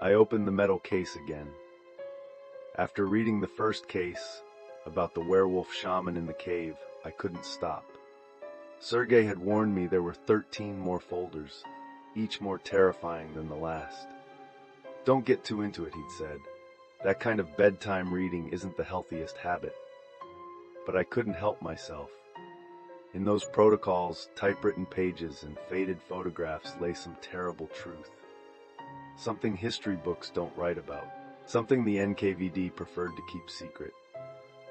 I opened the metal case again. After reading the first case about the werewolf shaman in the cave, I couldn't stop. Sergei had warned me there were 13 more folders, each more terrifying than the last. Don't get too into it, he'd said. That kind of bedtime reading isn't the healthiest habit. But I couldn't help myself. In those protocols, typewritten pages, and faded photographs lay some terrible truth. Something history books don't write about. Something the NKVD preferred to keep secret.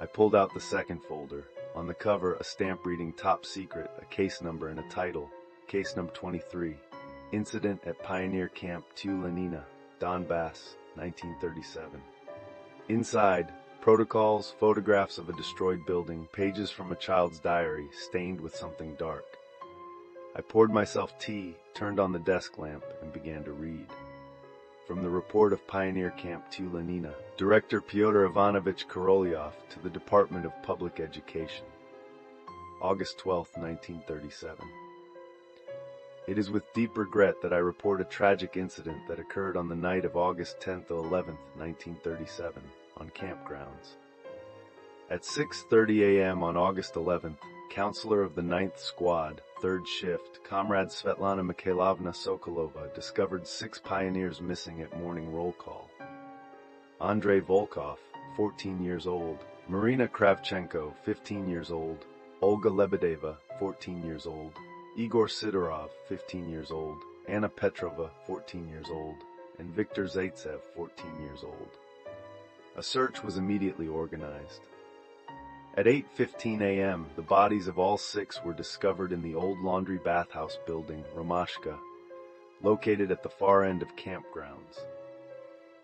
I pulled out the second folder. On the cover, a stamp reading Top Secret, a case number and a title. Case number 23. Incident at Pioneer Camp Tyulenina, Donbass, 1937. Inside, protocols, photographs of a destroyed building, pages from a child's diary stained with something dark. I poured myself tea, turned on the desk lamp, and began to read. From the report of Pioneer Camp Tyulenina, Director Pyotr Ivanovich Korolyov to the Department of Public Education. August 12, 1937. It is with deep regret that I report a tragic incident that occurred on the night of August 10th to 11th, 1937, on campgrounds. At 6:30 a.m. on August 11th, Counselor of the 9th Squad, 3rd Shift, Comrade Svetlana Mikhailovna Sokolova discovered 6 pioneers missing at morning roll call. Andrei Volkov, 14 years old, Marina Kravchenko, 15 years old, Olga Lebedeva, 14 years old, Igor Sidorov, 15 years old, Anna Petrova, 14 years old, and Viktor Zaitsev, 14 years old. A search was immediately organized. At 8:15 a.m., the bodies of all 6 were discovered in the old laundry bathhouse building, Romashka, located at the far end of campgrounds.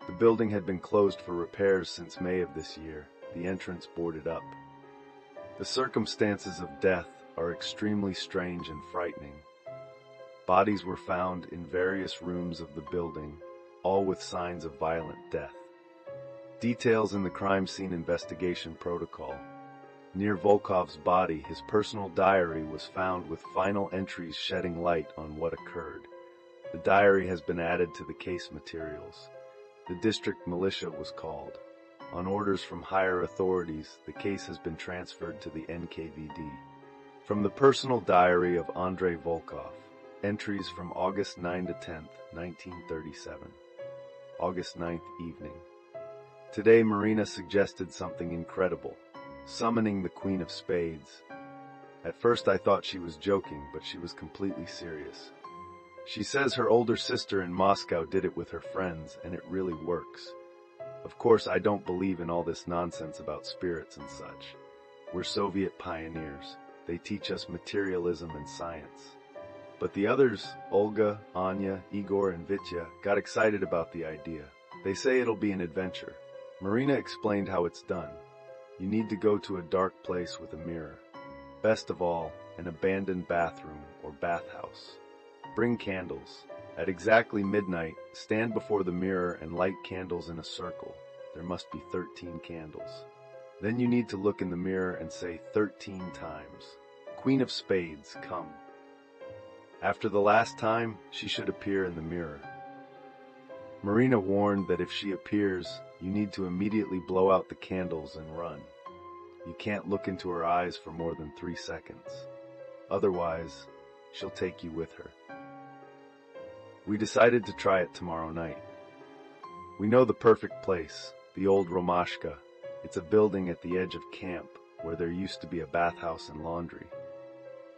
The building had been closed for repairs since May of this year, the entrance boarded up. The circumstances of death are extremely strange and frightening. Bodies were found in various rooms of the building, all with signs of violent death. Details in the crime scene investigation protocol. Near Volkov's body, his personal diary was found with final entries shedding light on what occurred. The diary has been added to the case materials. The district militia was called. On orders from higher authorities, the case has been transferred to the NKVD. From the personal diary of Andrei Volkov, entries from August 9 to 10th, 1937. August 9th evening. Today Marina suggested something incredible. Summoning the Queen of Spades. At first I thought she was joking, but she was completely serious. She says her older sister in Moscow did it with her friends, and it really works. Of course, I don't believe in all this nonsense about spirits and such. We're Soviet pioneers. They teach us materialism and science. But the others, Olga, Anya, Igor, and Vitya, got excited about the idea. They say it'll be an adventure. Marina explained how it's done. You need to go to a dark place with a mirror. Best of all, an abandoned bathroom or bathhouse. Bring candles. At exactly midnight, stand before the mirror and light candles in a circle. There must be 13 candles. Then you need to look in the mirror and say 13 times, "Queen of Spades, come." After the last time, she should appear in the mirror. Marina warned that if she appears, you need to immediately blow out the candles and run. You can't look into her eyes for more than 3 seconds. Otherwise, she'll take you with her. We decided to try it tomorrow night. We know the perfect place, the old Romashka. It's a building at the edge of camp where there used to be a bathhouse and laundry.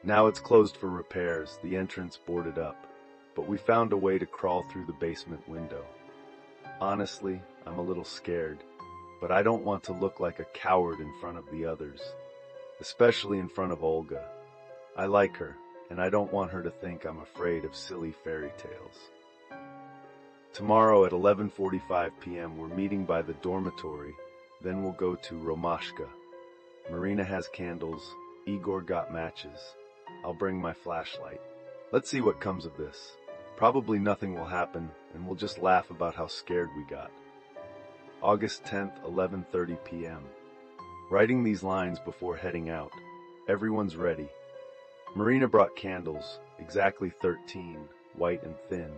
Now it's closed for repairs, the entrance boarded up, but we found a way to crawl through the basement window. Honestly, I'm a little scared, but I don't want to look like a coward in front of the others, especially in front of Olga. I like her, and I don't want her to think I'm afraid of silly fairy tales. Tomorrow at 11:45 p.m. we're meeting by the dormitory, then we'll go to Romashka. Marina has candles, Igor got matches. I'll bring my flashlight. Let's see what comes of this. Probably nothing will happen, and we'll just laugh about how scared we got. August 10th, 11:30 p.m. Writing these lines before heading out. Everyone's ready. Marina brought candles, exactly 13, white and thin.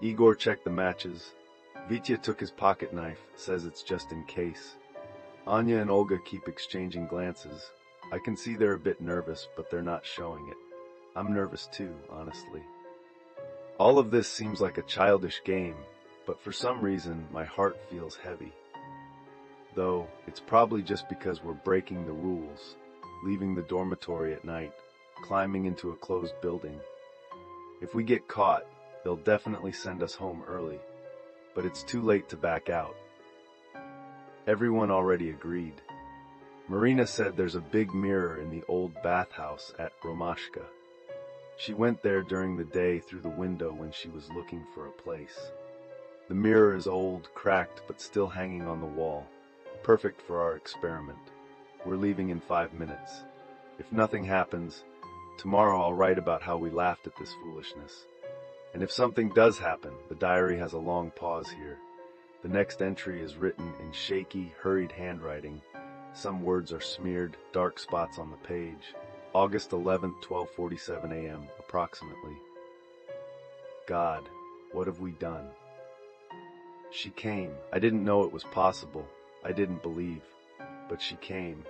Igor checked the matches. Vitya took his pocket knife, says it's just in case. Anya and Olga keep exchanging glances. I can see they're a bit nervous, but they're not showing it. I'm nervous too, honestly. All of this seems like a childish game, but for some reason my heart feels heavy. Though, it's probably just because we're breaking the rules, leaving the dormitory at night, climbing into a closed building. If we get caught, they'll definitely send us home early, but it's too late to back out. Everyone already agreed. Marina said there's a big mirror in the old bathhouse at Romashka. She went there during the day through the window when she was looking for a place. The mirror is old, cracked, but still hanging on the wall. Perfect for our experiment. We're leaving in 5 minutes. If nothing happens, tomorrow I'll write about how we laughed at this foolishness. And if something does happen, the diary has a long pause here. The next entry is written in shaky, hurried handwriting. Some words are smeared, dark spots on the page. August 11th, 12:47 a.m., approximately. God, what have we done? She came. I didn't know it was possible. I didn't believe. But she came.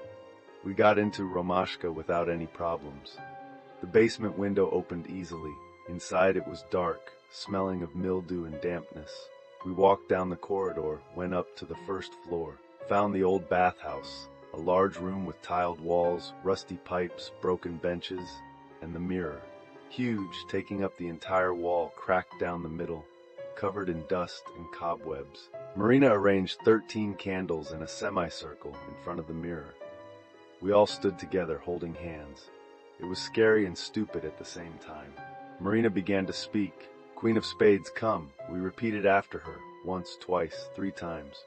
We got into Romashka without any problems. The basement window opened easily. Inside it was dark, smelling of mildew and dampness. We walked down the corridor, went up to the first floor, found the old bathhouse, a large room with tiled walls, rusty pipes, broken benches, and the mirror. Huge, taking up the entire wall, cracked down the middle, covered in dust and cobwebs. Marina arranged 13 candles in a semicircle in front of the mirror. We all stood together, holding hands. It was scary and stupid at the same time. Marina began to speak. "Queen of Spades, come." We repeated after her, once, twice, 3 times.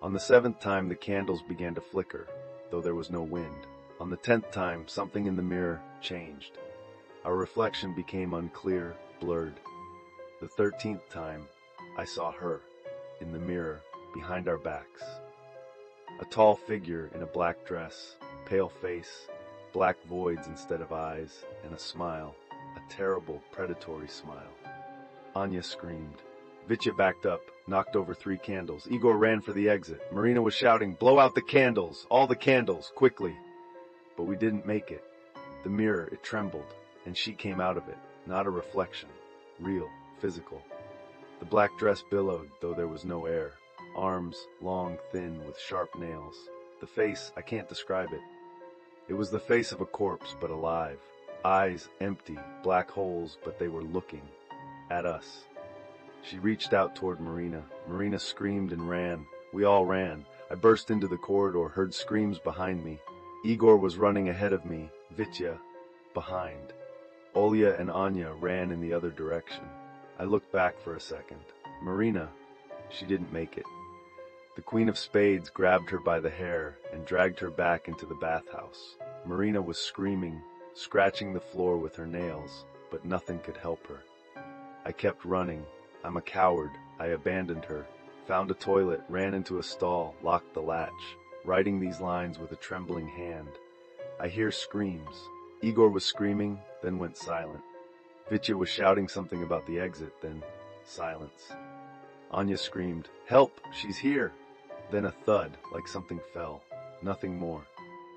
On the 7th time, the candles began to flicker, though there was no wind. On the 10th time, something in the mirror changed. Our reflection became unclear, blurred. The 13th time, I saw her, in the mirror, behind our backs. A tall figure in a black dress, pale face, black voids instead of eyes, and a smile, a terrible, predatory smile. Anya screamed. Vitya backed up, knocked over 3 candles. Igor ran for the exit. Marina was shouting, "Blow out the candles! All the candles, quickly!" But we didn't make it. The mirror, it trembled, and she came out of it, not a reflection, real, physical. The black dress billowed, though there was no air. Arms, long, thin, with sharp nails. The face, I can't describe it. It was the face of a corpse, but alive. Eyes, empty, black holes, but they were looking at us. She reached out toward Marina. Marina screamed and ran. We all ran. I burst into the corridor, heard screams behind me. Igor was running ahead of me, Vitya behind. Olya and Anya ran in the other direction. I looked back for a second. Marina, she didn't make it. The Queen of Spades grabbed her by the hair and dragged her back into the bathhouse. Marina was screaming, scratching the floor with her nails, but nothing could help her. I kept running. I'm a coward. I abandoned her, found a toilet, ran into a stall, locked the latch, writing these lines with a trembling hand. I hear screams. Igor was screaming, then went silent. Vitya was shouting something about the exit, then silence. Anya screamed, "Help! She's here!" Then a thud, like something fell. Nothing more.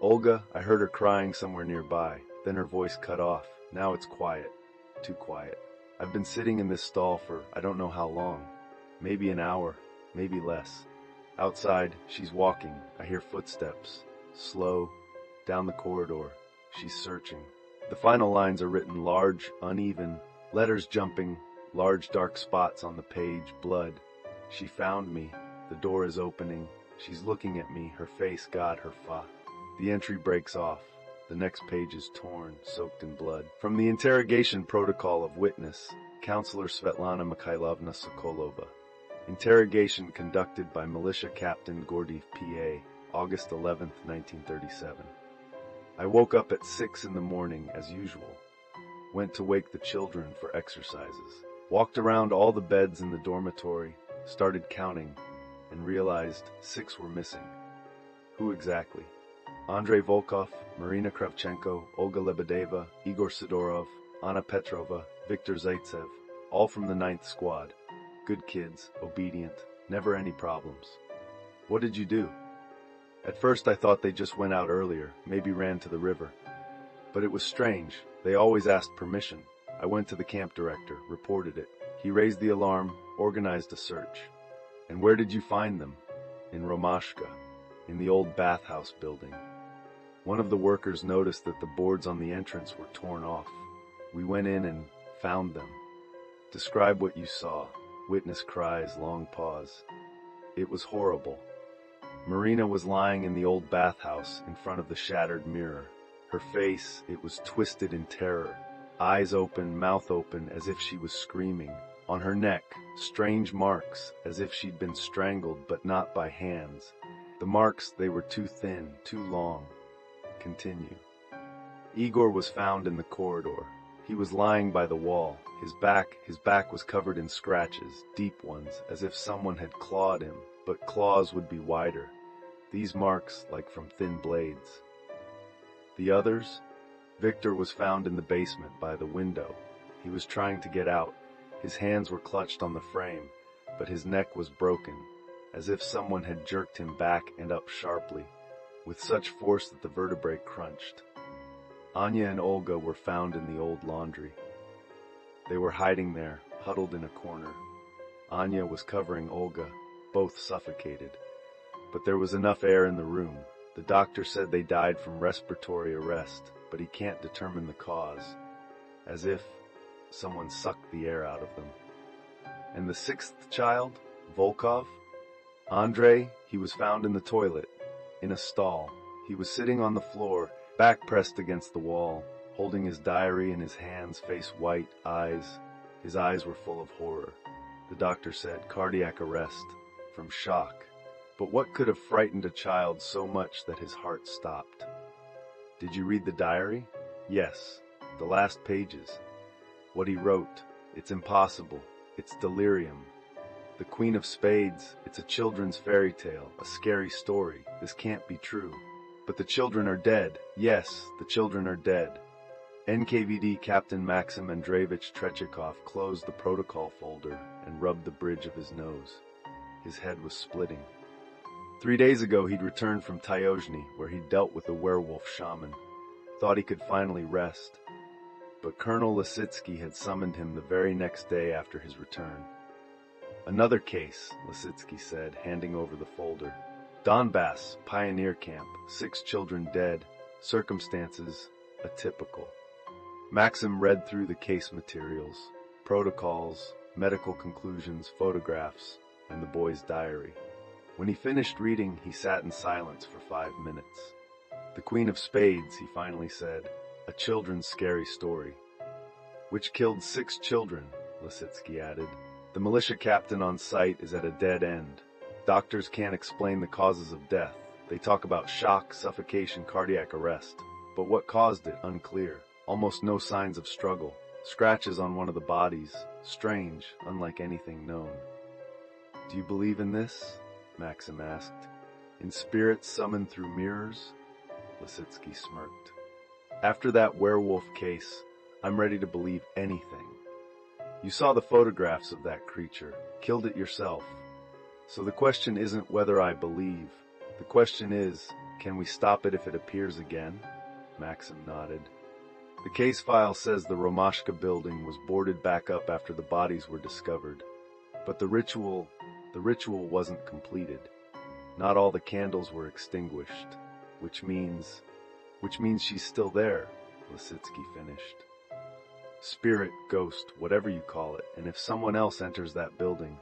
Olga, I heard her crying somewhere nearby. Then her voice cut off. Now it's quiet. Too quiet. I've been sitting in this stall for I don't know how long. Maybe an hour, maybe less. Outside, she's walking. I hear footsteps. Slow, down the corridor. She's searching. The final lines are written large, uneven, letters jumping, large dark spots on the page, blood. She found me. The door is opening. She's looking at me, her face, God, her fa. The entry breaks off. The next page is torn, soaked in blood. From the interrogation protocol of witness, Counselor Svetlana Mikhailovna Sokolova. Interrogation conducted by Militia Captain Gordy, PA, August 11th, 1937. I woke up at 6 in the morning as usual. Went to wake the children for exercises. Walked around all the beds in the dormitory, started counting, and realized 6 were missing. Who exactly? Andrei Volkov, Marina Kravchenko, Olga Lebedeva, Igor Sidorov, Anna Petrova, Viktor Zaitsev, all from the 9th Squad. Good kids, obedient, never any problems. What did you do? At first I thought they just went out earlier, maybe ran to the river. But it was strange. They always asked permission. I went to the camp director, reported it. He raised the alarm, organized a search. And where did you find them? In Romashka, in the old bathhouse building. One of the workers noticed that the boards on the entrance were torn off. We went in and found them. Describe what you saw. Witness cries, long pause. It was horrible. Marina was lying in the old bathhouse in front of the shattered mirror. Her face, it was twisted in terror. Eyes open, mouth open, as if she was screaming. On her neck, strange marks, as if she'd been strangled, but not by hands. The marks, they were too thin, too long. Continue. Igor was found in the corridor. He was lying by the wall. His back was covered in scratches, deep ones, as if someone had clawed him, but claws would be wider. These marks like from thin blades. The others? Victor was found in the basement by the window. He was trying to get out. His hands were clutched on the frame, but his neck was broken, as if someone had jerked him back and up sharply, with such force that the vertebrae crunched. Anya and Olga were found in the old laundry. They were hiding there, huddled in a corner. Anya was covering Olga, both suffocated. But there was enough air in the room. The doctor said they died from respiratory arrest, but he can't determine the cause. As if someone sucked the air out of them. And the sixth child, Volkov? Andrei, he was found in the toilet, in a stall. He was sitting on the floor, back pressed against the wall, holding his diary in his hands, face white, his eyes were full of horror. The doctor said cardiac arrest, from shock. But what could have frightened a child so much that his heart stopped? Did you read the diary? Yes, the last pages. What he wrote, it's impossible, it's delirium. The Queen of Spades, it's a children's fairy tale, a scary story, this can't be true. But the children are dead, yes, the children are dead. NKVD Captain Maxim Andreevich Tretyakov closed the protocol folder and rubbed the bridge of his nose. His head was splitting. 3 days ago he'd returned from Tyulenina, where he'd dealt with a werewolf shaman. Thought he could finally rest. But Colonel Lisitsky had summoned him the very next day after his return. Another case, Lisitsky said, handing over the folder. Donbass, pioneer camp, 6 children dead, circumstances atypical. Maxim read through the case materials, protocols, medical conclusions, photographs, and the boy's diary. When he finished reading, he sat in silence for 5 minutes. The Queen of Spades, he finally said, a children's scary story. Which killed 6 children, Lisitsky added. The militia captain on site is at a dead end. Doctors can't explain the causes of death. They talk about shock, suffocation, cardiac arrest. But what caused it, unclear. Almost no signs of struggle. Scratches on one of the bodies. Strange, unlike anything known. Do you believe in this? Maxim asked. In spirits summoned through mirrors? Lisitsky smirked. After that werewolf case, I'm ready to believe anything. You saw the photographs of that creature, killed it yourself. So the question isn't whether I believe. The question is, can we stop it if it appears again? Maxim nodded. The case file says the Romashka building was boarded back up after the bodies were discovered. But the ritual wasn't completed. Not all the candles were extinguished, which means she's still there, Lisitsky finished. Spirit, ghost, whatever you call it, and if someone else enters that building,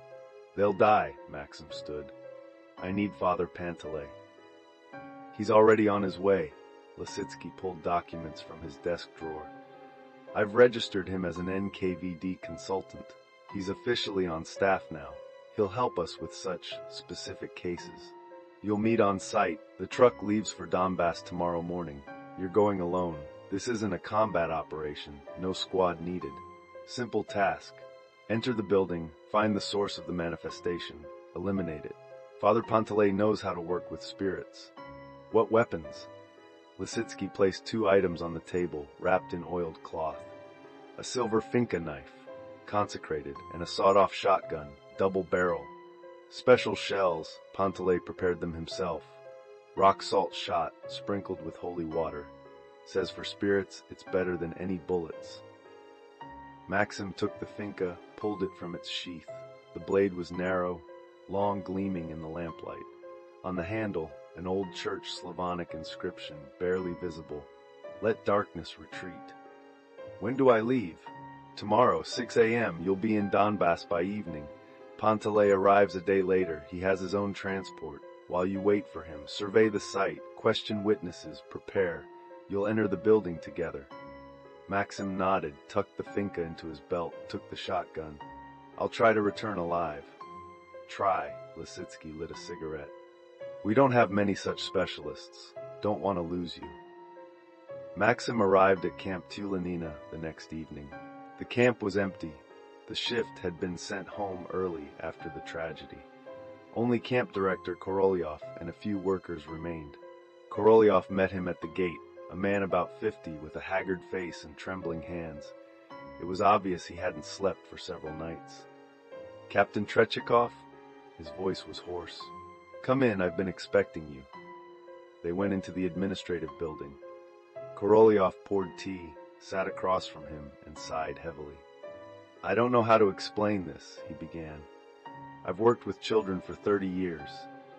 they'll die, Maxim stood. I need Father Panteley. He's already on his way. Lisitsky pulled documents from his desk drawer. I've registered him as an NKVD consultant. He's officially on staff now. He'll help us with such specific cases. You'll meet on site. The truck leaves for Donbass tomorrow morning. You're going alone. This isn't a combat operation. No squad needed. Simple task. Enter the building, find the source of the manifestation, eliminate it. Father Panteley knows how to work with spirits. What weapons? Lisitsky placed 2 items on the table, wrapped in oiled cloth. A silver finca knife, consecrated, and a sawed-off shotgun, double barrel. Special shells, Panteley prepared them himself. Rock salt shot, sprinkled with holy water. Says for spirits, it's better than any bullets. Maxim took the finca, pulled it from its sheath. The blade was narrow, long gleaming in the lamplight. On the handle, an old church Slavonic inscription, barely visible. Let darkness retreat. When do I leave? Tomorrow, 6 a.m. You'll be in Donbass by evening. Panteley arrives a day later. He has his own transport. While you wait for him, survey the site, question witnesses, prepare. You'll enter the building together. Maxim nodded, tucked the finca into his belt, took the shotgun. I'll try to return alive. Try. Lisitsky lit a cigarette. We don't have many such specialists. Don't want to lose you. Maxim arrived at Camp Tyulenina the next evening. The camp was empty. The shift had been sent home early after the tragedy. Only camp director Korolyov and a few workers remained. Korolyov met him at the gate, a man about 50 with a haggard face and trembling hands. It was obvious he hadn't slept for several nights. Captain Tretyakov? His voice was hoarse. Come in, I've been expecting you. They went into the administrative building. Korolyov poured tea, sat across from him, and sighed heavily. I don't know how to explain this, he began. I've worked with children for 30 years,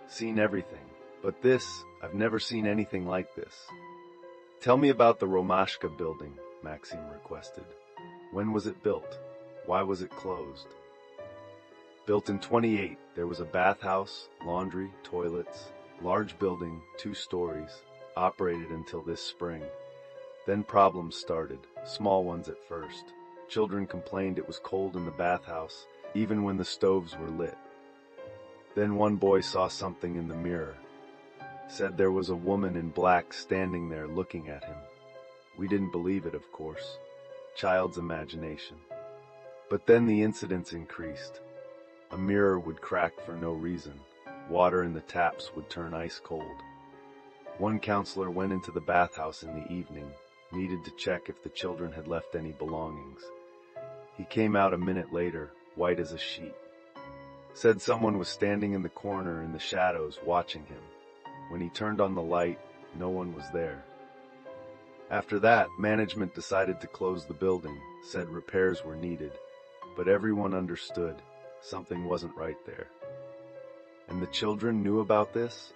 seen everything, but this, I've never seen anything like this. Tell me about the Romashka building, Maxim requested. When was it built? Why was it closed? Built in 28, there was a bathhouse, laundry, toilets, large building, 2 stories, operated until this spring. Then problems started, small ones at first. Children complained it was cold in the bathhouse, even when the stoves were lit. Then one boy saw something in the mirror. Said there was a woman in black standing there looking at him. We didn't believe it, of course. Child's imagination. But then the incidents increased. A mirror would crack for no reason. Water in the taps would turn ice cold. One counselor went into the bathhouse in the evening, needed to check if the children had left any belongings. He came out a minute later, white as a sheet. Said someone was standing in the corner in the shadows watching him. When he turned on the light, no one was there. After that, management decided to close the building, said repairs were needed, but everyone understood something wasn't right there. And the children knew about this?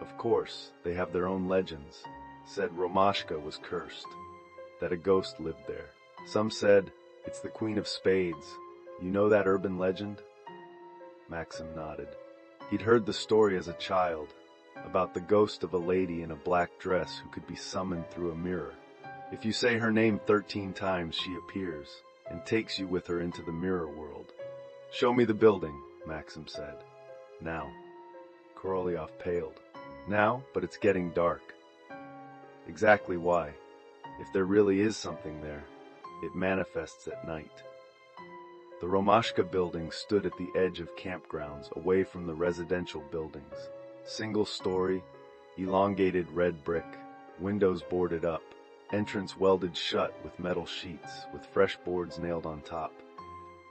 Of course, they have their own legends. Said Romashka was cursed, that a ghost lived there. Some said, it's the Queen of Spades. You know that urban legend? Maxim nodded. He'd heard the story as a child, about the ghost of a lady in a black dress who could be summoned through a mirror. If you say her name 13 times, she appears, and takes you with her into the mirror world. Show me the building, Maxim said. Now. Korolyov paled. Now, but it's getting dark. Exactly why. If there really is something there, it manifests at night. The Romashka building stood at the edge of campgrounds, away from the residential buildings. Single story, elongated red brick, windows boarded up, entrance welded shut with metal sheets, with fresh boards nailed on top.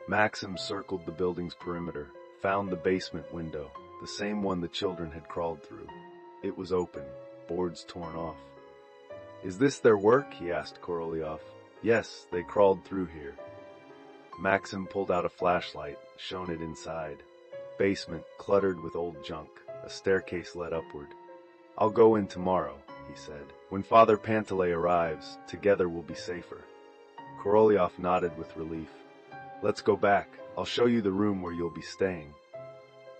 Maxim circled the building's perimeter, found the basement window, the same one the children had crawled through. It was open, boards torn off. Is this their work? He asked Korolyov. Yes, they crawled through here. Maxim pulled out a flashlight, shone it inside. Basement cluttered with old junk. A staircase led upward. I'll go in tomorrow, he said. When Father Panteley arrives, together we'll be safer. Korolyov nodded with relief. Let's go back. I'll show you the room where you'll be staying.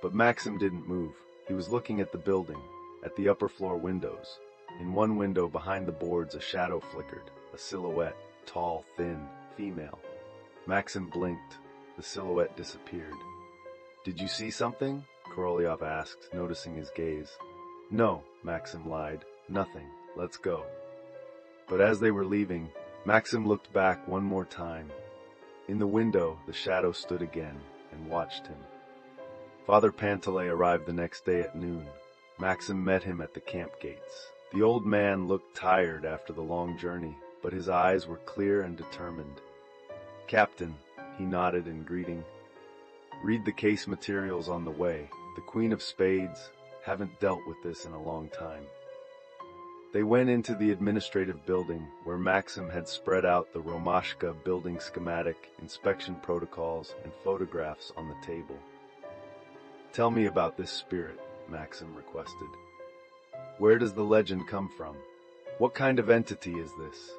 But Maxim didn't move. He was looking at the building, at the upper floor windows. In one window behind the boards a shadow flickered, a silhouette, tall, thin, female. Maxim blinked. The silhouette disappeared. Did you see something? Korolyov asked, noticing his gaze. No, Maxim lied. Nothing. Let's go. But as they were leaving, Maxim looked back one more time. In the window, the shadow stood again and watched him. Father Panteley arrived the next day at noon. Maxim met him at the camp gates. The old man looked tired after the long journey, but his eyes were clear and determined. Captain, he nodded in greeting. Read the case materials on the way. The Queen of Spades haven't dealt with this in a long time. They went into the administrative building where Maxim had spread out the Romashka building schematic, inspection protocols, and photographs on the table. Tell me about this spirit, Maxim requested. Where does the legend come from? What kind of entity is this?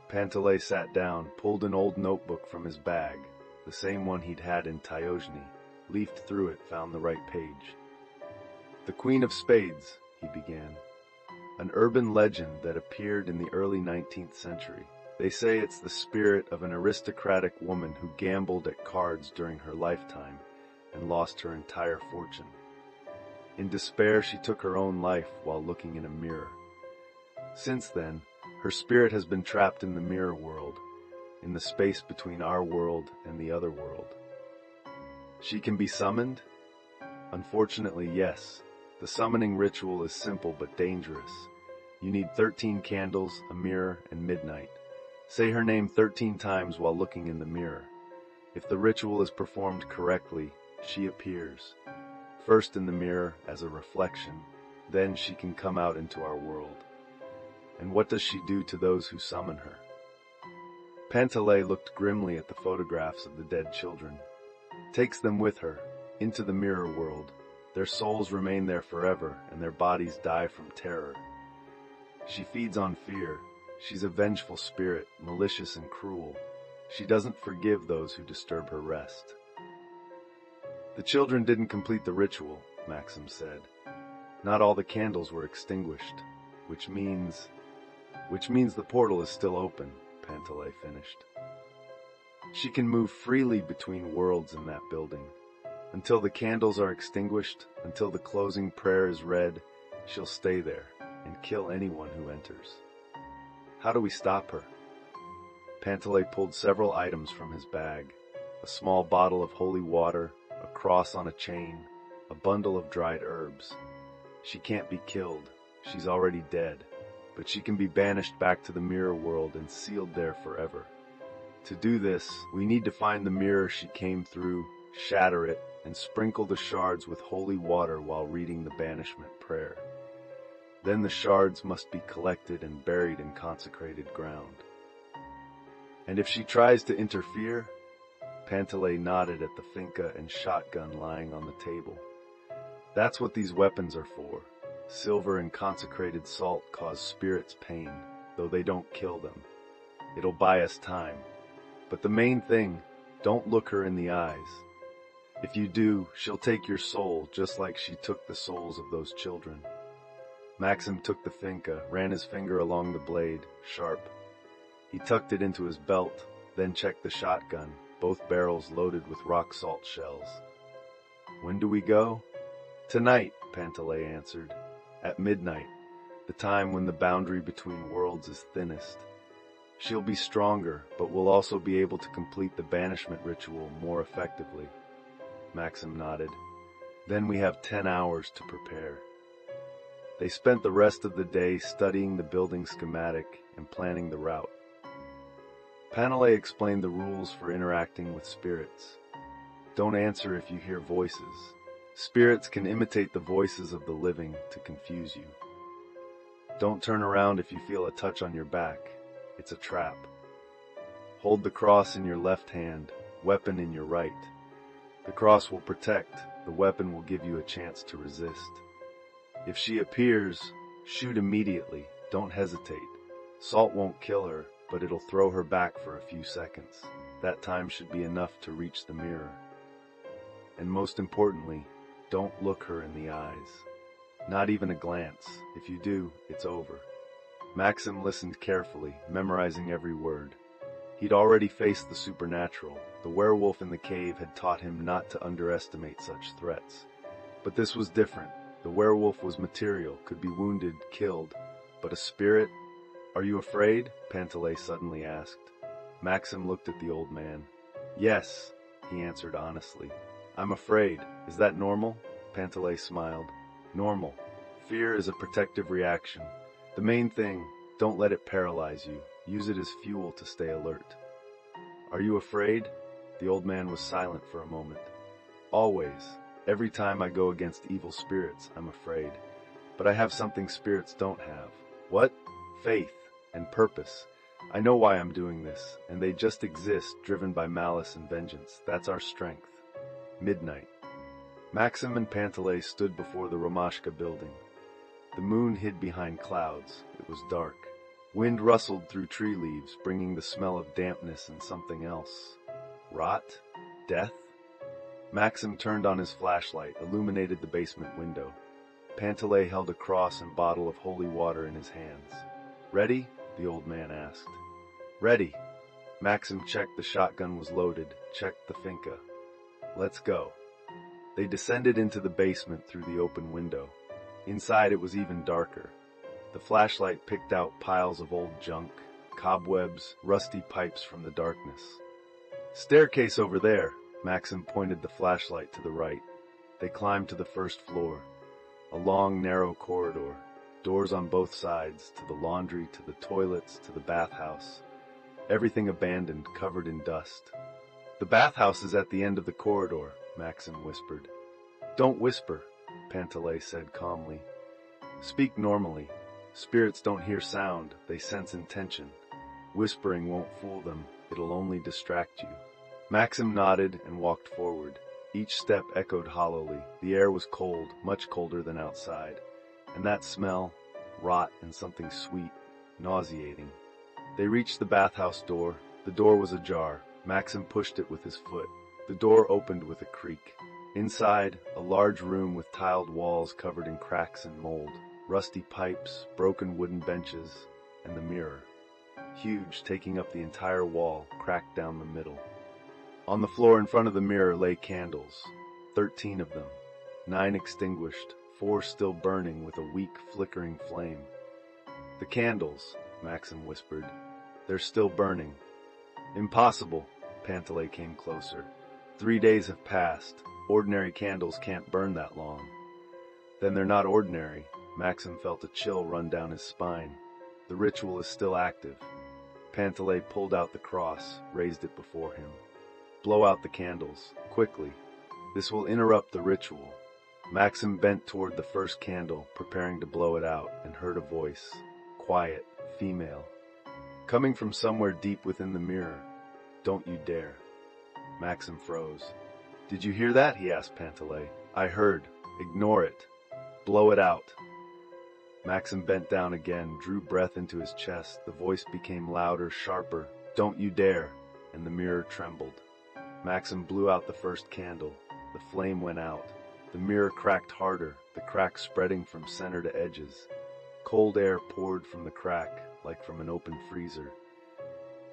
Panteley sat down, pulled an old notebook from his bag, the same one he'd had in Tyulenina, leafed through it, found the right page. The Queen of Spades, he began. An urban legend that appeared in the early 19th century. They say it's the spirit of an aristocratic woman who gambled at cards during her lifetime and lost her entire fortune. In despair, she took her own life while looking in a mirror. Since then, her spirit has been trapped in the mirror world, in the space between our world and the other world. She can be summoned? Unfortunately, yes. The summoning ritual is simple but dangerous. You need 13 candles, a mirror, and midnight. Say her name 13 times while looking in the mirror. If the ritual is performed correctly, she appears. First in the mirror as a reflection, then she can come out into our world. And what does she do to those who summon her? Panteley looked grimly at the photographs of the dead children. Takes them with her, into the mirror world. Their souls remain there forever, and their bodies die from terror. She feeds on fear. She's a vengeful spirit, malicious and cruel. She doesn't forgive those who disturb her rest. The children didn't complete the ritual, Maxim said. Not all the candles were extinguished, which means the portal is still open, Panteley finished. She can move freely between worlds in that building. Until the candles are extinguished, until the closing prayer is read, she'll stay there and kill anyone who enters. How do we stop her? Panteley pulled several items from his bag. A small bottle of holy water, a cross on a chain, a bundle of dried herbs. She can't be killed. She's already dead. But she can be banished back to the mirror world and sealed there forever. To do this, we need to find the mirror she came through, shatter it, and sprinkle the shards with holy water while reading the banishment prayer. Then the shards must be collected and buried in consecrated ground. And if she tries to interfere? Panteley nodded at the finca and shotgun lying on the table. That's what these weapons are for. Silver and consecrated salt cause spirits pain, though they don't kill them. It'll buy us time. But the main thing, don't look her in the eyes. If you do, she'll take your soul just like she took the souls of those children. Maxim took the finca, ran his finger along the blade, sharp. He tucked it into his belt, then checked the shotgun, both barrels loaded with rock salt shells. When do we go? Tonight, Panteley answered. At midnight, the time when the boundary between worlds is thinnest. She'll be stronger, but we'll also be able to complete the banishment ritual more effectively. Maxim nodded. Then we have 10 hours to prepare. They spent the rest of the day studying the building schematic and planning the route. Panteley explained the rules for interacting with spirits. Don't answer if you hear voices. Spirits can imitate the voices of the living to confuse you. Don't turn around if you feel a touch on your back. It's a trap. Hold the cross in your left hand, weapon in your right. The cross will protect, the weapon will give you a chance to resist. If she appears, shoot immediately, don't hesitate. Salt won't kill her, but it'll throw her back for a few seconds. That time should be enough to reach the mirror. And most importantly, don't look her in the eyes. Not even a glance. If you do, it's over. Maxim listened carefully, memorizing every word. He'd already faced the supernatural. The werewolf in the cave had taught him not to underestimate such threats. But this was different. The werewolf was material, could be wounded, killed. But a spirit? Are you afraid? Panteley suddenly asked. Maxim looked at the old man. Yes, he answered honestly. I'm afraid. Is that normal? Panteley smiled. Normal. Fear is a protective reaction. The main thing, don't let it paralyze you. Use it as fuel to stay alert. Are you afraid? The old man was silent for a moment. Always. Every time I go against evil spirits, I'm afraid. But I have something spirits don't have. What? Faith and purpose. I know why I'm doing this, and they just exist, driven by malice and vengeance. That's our strength. Midnight. Maxim and Panteley stood before the Romashka building. The moon hid behind clouds. It was dark. Wind rustled through tree leaves, bringing the smell of dampness and something else. Rot? Death? Maxim turned on his flashlight, illuminated the basement window. Panteley held a cross and bottle of holy water in his hands. Ready? The old man asked. Ready. Maxim checked the shotgun was loaded, checked the finca. Let's go. They descended into the basement through the open window. Inside it was even darker. The flashlight picked out piles of old junk, cobwebs, rusty pipes from the darkness. Staircase over there. Maxim pointed the flashlight to the right. They climbed to the first floor. A long, narrow corridor. Doors on both sides, to the laundry, to the toilets, to the bathhouse. Everything abandoned, covered in dust. The bathhouse is at the end of the corridor, Maxim whispered. Don't whisper, Panteley said calmly. Speak normally. Spirits don't hear sound, they sense intention. Whispering won't fool them, it'll only distract you. Maxim nodded and walked forward. Each step echoed hollowly. The air was cold, much colder than outside. And that smell, rot and something sweet, nauseating. They reached the bathhouse door. The door was ajar. Maxim pushed it with his foot. The door opened with a creak. Inside, a large room with tiled walls covered in cracks and mold, rusty pipes, broken wooden benches, and the mirror. Huge, taking up the entire wall, cracked down the middle. On the floor in front of the mirror lay candles, 13 of them, 9 extinguished, 4 still burning with a weak, flickering flame. The candles, Maxim whispered. They're still burning. Impossible, Panteley came closer. 3 days have passed. Ordinary candles can't burn that long. Then they're not ordinary. Maxim felt a chill run down his spine. The ritual is still active. Panteley pulled out the cross, raised it before him. Blow out the candles, quickly. This will interrupt the ritual. Maxim bent toward the first candle, preparing to blow it out, and heard a voice. Quiet, female. Coming from somewhere deep within the mirror. Don't you dare. Maxim froze. Did you hear that? He asked Panteley. I heard. Ignore it. Blow it out. Maxim bent down again, drew breath into his chest. The voice became louder, sharper. Don't you dare. And the mirror trembled. Maxim blew out the first candle. The flame went out. The mirror cracked harder, the crack spreading from center to edges. Cold air poured from the crack, like from an open freezer.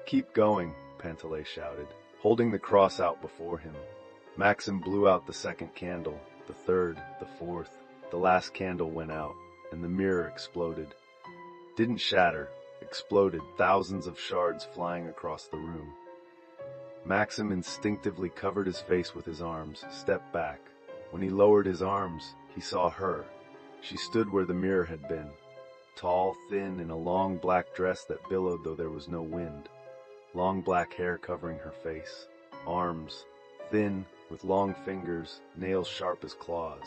Keep going, Panteley shouted, holding the cross out before him. Maxim blew out the second candle, the third, the fourth. The last candle went out, and the mirror exploded. Didn't shatter, exploded, thousands of shards flying across the room. Maxim instinctively covered his face with his arms, stepped back. When he lowered his arms, he saw her. She stood where the mirror had been, tall, thin, in a long black dress that billowed though there was no wind. Long black hair covering her face. Arms, thin, with long fingers, nails sharp as claws.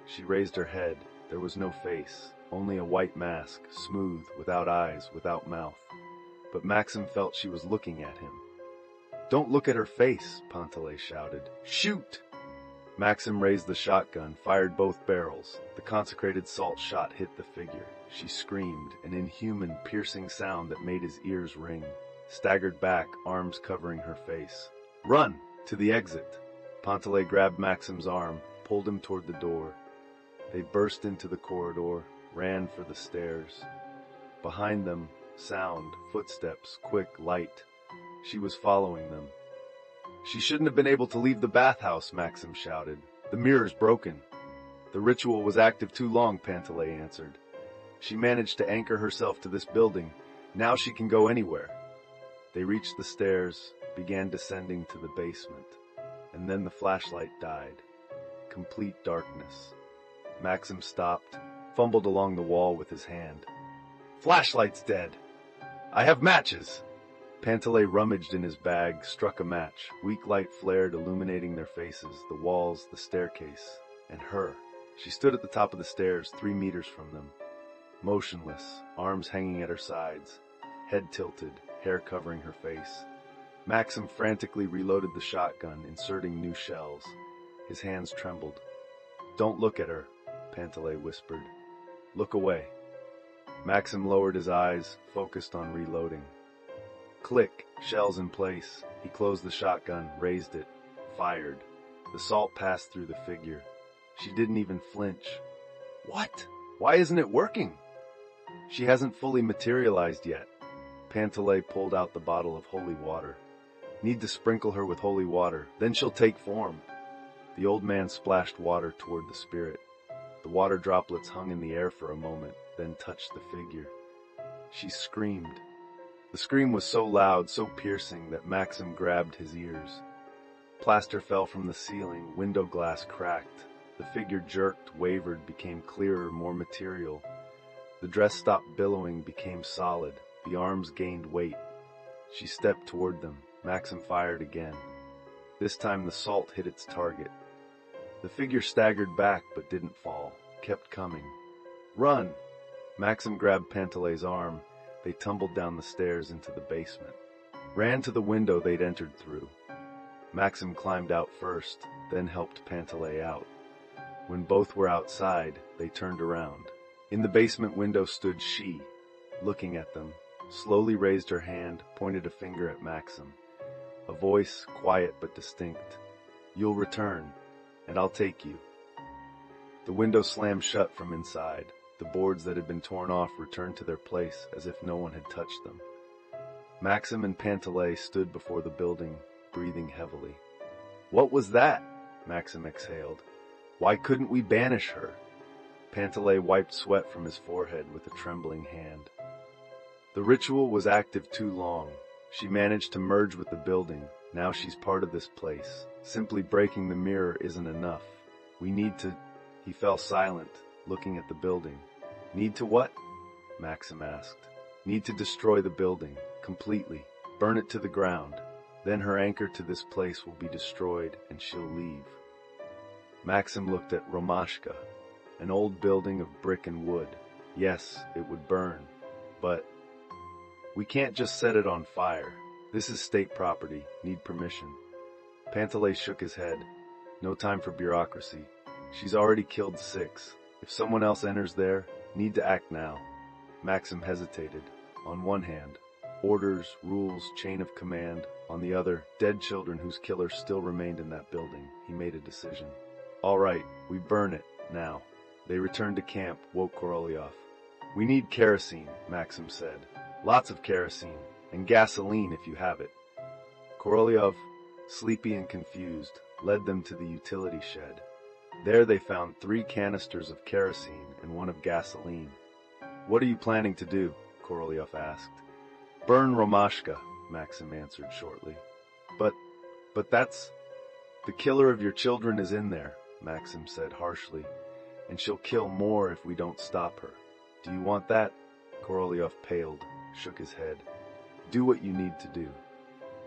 She raised her head. There was no face, only a white mask, smooth, without eyes, without mouth. But Maxim felt she was looking at him. Don't look at her face, Panteley shouted. Shoot! Maxim raised the shotgun, fired both barrels. The consecrated salt shot hit the figure. She screamed, an inhuman, piercing sound that made his ears ring. Staggered back, arms covering her face. Run! To the exit! Panteley grabbed Maxim's arm, pulled him toward the door. They burst into the corridor, ran for the stairs. Behind them, sound, footsteps, quick, light. She was following them. She shouldn't have been able to leave the bathhouse, Maxim shouted. The mirror's broken. The ritual was active too long, Panteley answered. She managed to anchor herself to this building. Now she can go anywhere. They reached the stairs, began descending to the basement. And then the flashlight died. Complete darkness. Maxim stopped, fumbled along the wall with his hand. Flashlight's dead. I have matches. Panteley rummaged in his bag, struck a match. Weak light flared, illuminating their faces, the walls, the staircase, and her. She stood at the top of the stairs, 3 meters from them, motionless, arms hanging at her sides, head tilted, hair covering her face. Maxim frantically reloaded the shotgun, inserting new shells. His hands trembled. "Don't look at her," Panteley whispered. "Look away." Maxim lowered his eyes, focused on reloading. Click, shells in place. He closed the shotgun, raised it, fired. The salt passed through the figure. She didn't even flinch. What? Why isn't it working? She hasn't fully materialized yet. Panteley pulled out the bottle of holy water. Need to sprinkle her with holy water, then she'll take form. The old man splashed water toward the spirit. The water droplets hung in the air for a moment, then touched the figure. She screamed. The scream was so loud, so piercing, that Maxim grabbed his ears. Plaster fell from the ceiling, window glass cracked. The figure jerked, wavered, became clearer, more material. The dress stopped billowing, became solid. The arms gained weight. She stepped toward them. Maxim fired again. This time the salt hit its target. The figure staggered back but didn't fall, kept coming. "Run!" Maxim grabbed Panteley's arm. They tumbled down the stairs into the basement. Ran to the window they'd entered through. Maxim climbed out first, then helped Panteley out. When both were outside, they turned around. In the basement window stood she, looking at them, slowly raised her hand, pointed a finger at Maxim. A voice, quiet but distinct. "You'll return, and I'll take you." The window slammed shut from inside. The boards that had been torn off returned to their place as if no one had touched them. Maxim and Panteley stood before the building, breathing heavily. "What was that?" Maxim exhaled. "Why couldn't we banish her?" Panteley wiped sweat from his forehead with a trembling hand. "The ritual was active too long. She managed to merge with the building. Now she's part of this place. Simply breaking the mirror isn't enough. We need to—" He fell silent, looking at the building. "Need to what?" Maxim asked. "Need to destroy the building, completely. Burn it to the ground. Then her anchor to this place will be destroyed and she'll leave." Maxim looked at Romashka, an old building of brick and wood. Yes, it would burn, but we can't just set it on fire. This is state property, need permission. Panteley shook his head. No time for bureaucracy. She's already killed 6. If someone else enters there, need to act now. Maxim hesitated. On one hand, orders, rules, chain of command. On the other, dead children whose killers still remained in that building. He made a decision. "All right, we burn it, now." They returned to camp, woke Korolyov. "We need kerosene," Maxim said. "Lots of kerosene, and gasoline if you have it." Korolyov, sleepy and confused, led them to the utility shed. There they found 3 canisters of kerosene and 1 of gasoline. "What are you planning to do?" Korolyov asked. "Burn Romashka," Maxim answered shortly. But that's... "The killer of your children is in there," Maxim said harshly, "and she'll kill more if we don't stop her. Do you want that?" Korolyov paled, shook his head. "Do what you need to do."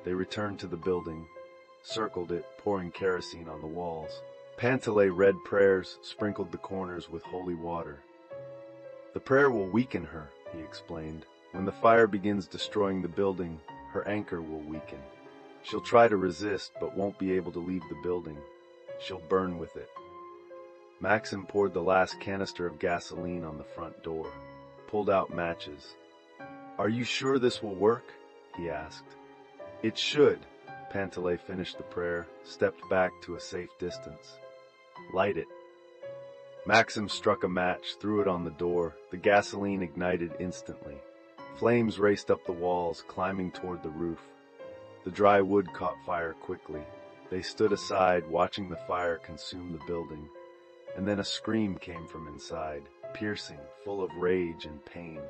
They returned to the building, circled it, pouring kerosene on the walls. Panteley read prayers, sprinkled the corners with holy water. "The prayer will weaken her," he explained. "When the fire begins destroying the building, her anchor will weaken. She'll try to resist, but won't be able to leave the building. She'll burn with it." Maxim poured the last canister of gasoline on the front door, pulled out matches. "Are you sure this will work?" he asked. "It should." Panteley finished the prayer, stepped back to a safe distance. "Light it." Maxim struck a match, threw it on the door. The gasoline ignited instantly. Flames raced up the walls, climbing toward the roof. The dry wood caught fire quickly. They stood aside, watching the fire consume the building. And then a scream came from inside, piercing, full of rage and pain.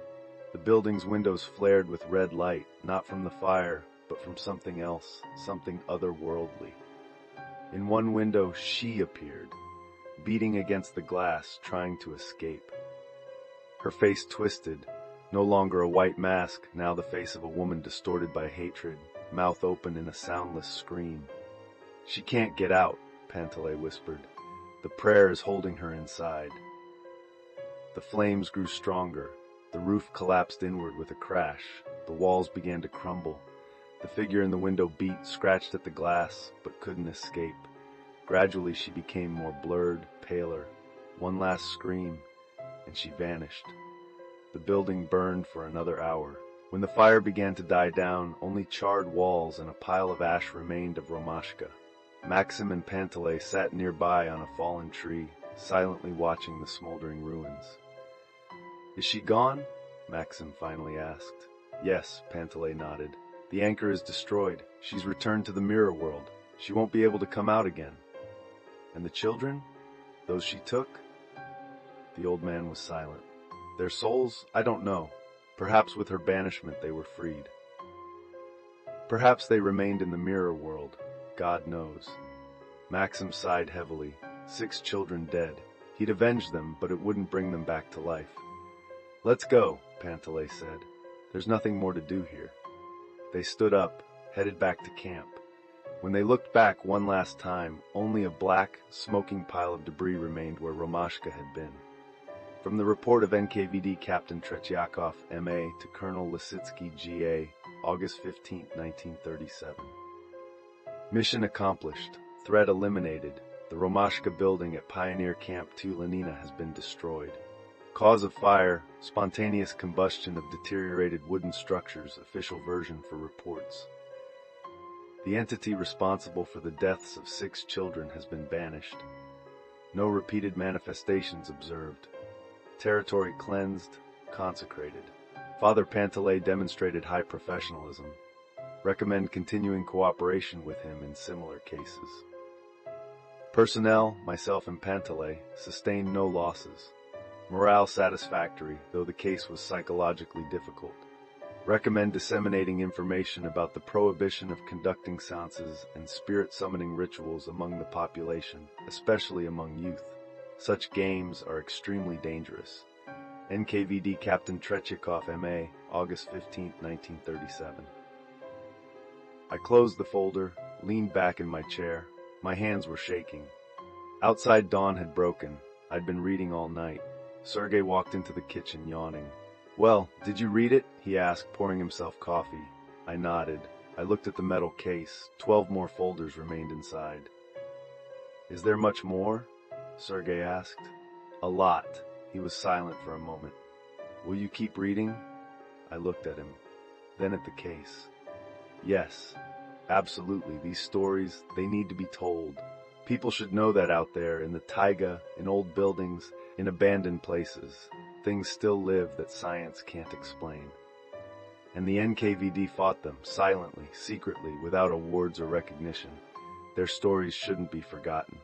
The building's windows flared with red light, not from the fire, but from something else, something otherworldly. In one window, she appeared, beating against the glass, trying to escape. Her face twisted, No longer a white mask, now the face of a woman distorted by hatred, mouth open in a soundless scream. "She can't get out," Panteley whispered. "The prayer is holding her inside." The flames grew stronger. The roof collapsed inward with a crash. The walls began to crumble. The figure in the window beat, scratched at the glass, but couldn't escape. Gradually she became more blurred, paler. One last scream, and she vanished. The building burned for another hour. When the fire began to die down, only charred walls and a pile of ash remained of Romashka. Maxim and Panteley sat nearby on a fallen tree, silently watching the smoldering ruins. "Is she gone?" Maxim finally asked. "Yes," Panteley nodded. "The anchor is destroyed. She's returned to the mirror world. She won't be able to come out again." "And the children? Those she took?" The old man was silent. "Their souls? I don't know. Perhaps with her banishment they were freed. Perhaps they remained in the mirror world. God knows." Maxim sighed heavily. 6 children dead. He'd avenged them, but it wouldn't bring them back to life. "Let's go," Panteley said. "There's nothing more to do here." They stood up, headed back to camp. When they looked back one last time, only a black, smoking pile of debris remained where Romashka had been. From the report of NKVD Captain Tretyakov, M.A., to Colonel Lisitsky, G.A., August 15, 1937. Mission accomplished. Threat eliminated. The Romashka building at Pioneer Camp Tyulenina has been destroyed. Cause of fire, spontaneous combustion of deteriorated wooden structures, official version for reports. The entity responsible for the deaths of 6 children has been banished. No repeated manifestations observed. Territory cleansed, consecrated. Father Panteley demonstrated high professionalism. Recommend continuing cooperation with him in similar cases. Personnel, myself and Panteley, sustained no losses. Morale satisfactory, though the case was psychologically difficult. Recommend disseminating information about the prohibition of conducting seances and spirit-summoning rituals among the population, especially among youth. Such games are extremely dangerous. NKVD Captain Tretyakov, M.A., August 15, 1937. I closed the folder, leaned back in my chair. My hands were shaking. Outside dawn had broken. I'd been reading all night. Sergey walked into the kitchen, yawning. "Well, did you read it?" he asked, pouring himself coffee. I nodded. I looked at the metal case. 12 more folders remained inside. "Is there much more?" Sergey asked. "A lot." He was silent for a moment. "Will you keep reading?" I looked at him, then at the case. "Yes, absolutely. These stories, they need to be told. People should know that out there in the taiga, in old buildings, in abandoned places, things still live that science can't explain. And the NKVD fought them, silently, secretly, without awards or recognition. Their stories shouldn't be forgotten."